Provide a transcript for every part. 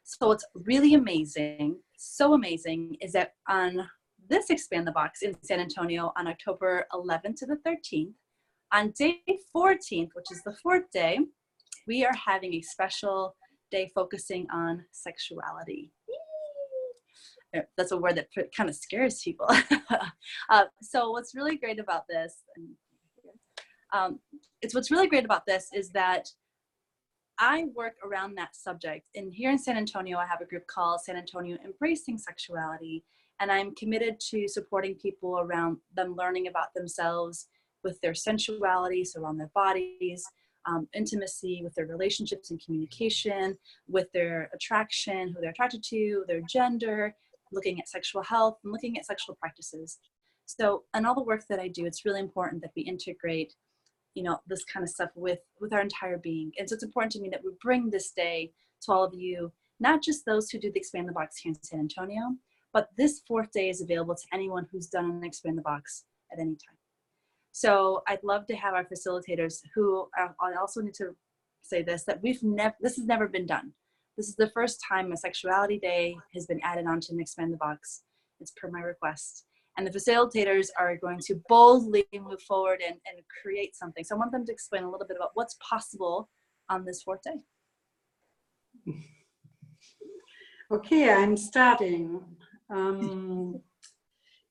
So what's really amazing, so amazing, is that on this Expand the Box in San Antonio on October 11th to the 13th, on day 14th, which is the fourth day, we are having a special day focusing on sexuality. That's a word that kind of scares people. So what's really great about this, what's really great about this is that I work around that subject. And here in San Antonio, I have a group called San Antonio Embracing Sexuality. And I'm committed to supporting people around them learning about themselves with their sensuality, so around their bodies, intimacy, with their relationships and communication, with their attraction, who they're attracted to, their gender, looking at sexual health, and looking at sexual practices. So in all the work that I do, it's really important that we integrate, you know, this kind of stuff with our entire being. And so it's important to me that we bring this day to all of you, not just those who do the Expand the Box here in San Antonio, but this fourth day is available to anyone who's done an Expand the Box at any time. So I'd love to have our facilitators who, I also need to say this, that this has never been done. This is the first time a sexuality day has been added onto an Expand the Box. It's per my request. And the facilitators are going to boldly move forward and create something. So I want them to explain a little bit about what's possible on this fourth day. Okay, I'm starting.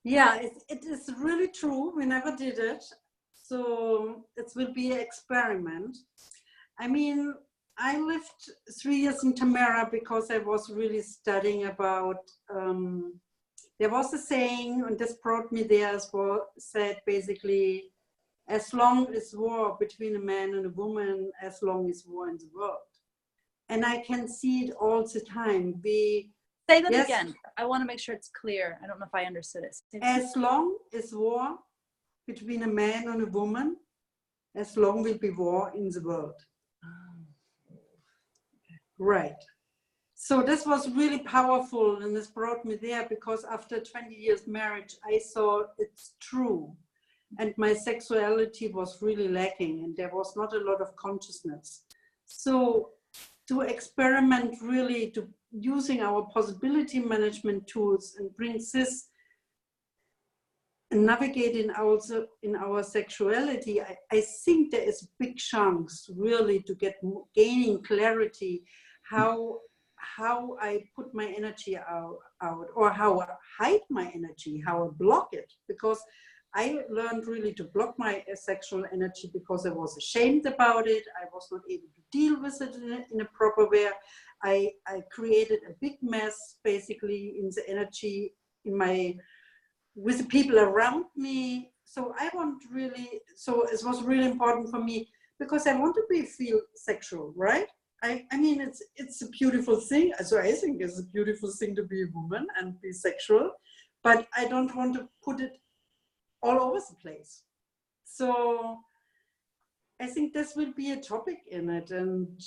Yeah, it is really true. We never did it. So it will be an experiment. I mean, I lived 3 years in Tamara because I was really studying about, there was a saying, and this brought me there as well, said basically, as long as war between a man and a woman, as long as war in the world. And I can see it all the time. Say that again. I want to make sure it's clear. I don't know if I understood it. As long as war between a man and a woman, as long will be war in the world. Right. So this was really powerful, and this brought me there because after 20 years marriage, I saw it's true. And my sexuality was really lacking, and there was not a lot of consciousness. So to experiment really to using our possibility management tools and bring this and navigate in our sexuality, I think there is big chance really to gaining clarity how I put my energy out or how I hide my energy, how I block it, because I learned really to block my sexual energy because I was ashamed about it. I was not able to deal with it in a proper way. I created a big mess basically in the energy with the people around me. So it was really important for me because I want to feel sexual, right? I mean, it's a beautiful thing. So I think it's a beautiful thing to be a woman and be sexual, but I don't want to put it all over the place. So I think this will be a topic in it, and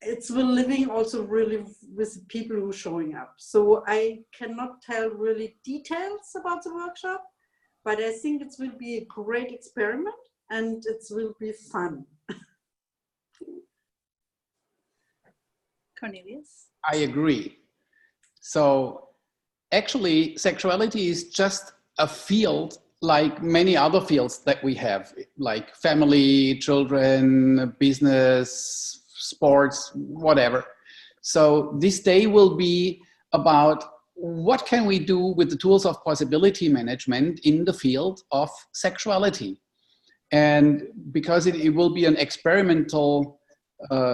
it's living also really with people who are showing up. So I cannot tell really details about the workshop, but I think it will be a great experiment and it will be fun. Cornelius? I agree. So actually, sexuality is just a field like many other fields that we have, like family, children, business, sports, whatever. So this day will be about what can we do with the tools of possibility management in the field of sexuality. And because it will be an experimental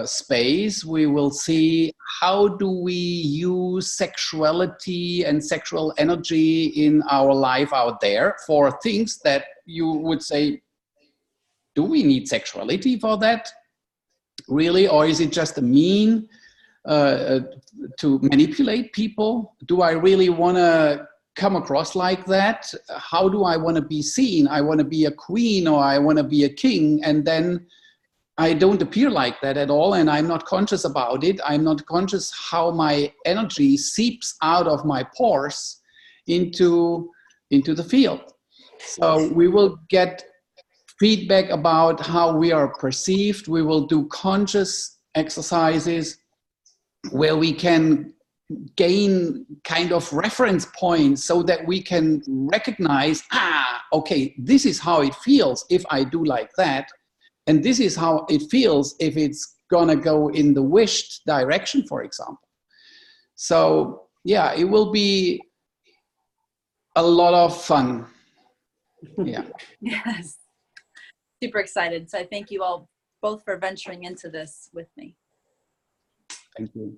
space, we will see how do we use sexuality and sexual energy in our life out there for things that you would say, do we need sexuality for that? Really? Or is it just a mean to manipulate people? Do I really want to come across like that? How do I want to be seen? I want to be a queen or I want to be a king, and then I don't appear like that at all, and I'm not conscious about it. I'm not conscious how my energy seeps out of my pores into the field. So we will get feedback about how we are perceived. We will do conscious exercises where we can gain kind of reference points so that we can recognize, okay, this is how it feels if I do like that. And this is how it feels if it's gonna go in the wished direction, for example. So yeah, it will be a lot of fun. Yeah. Yes. Super excited. So I thank you all both for venturing into this with me. Thank you.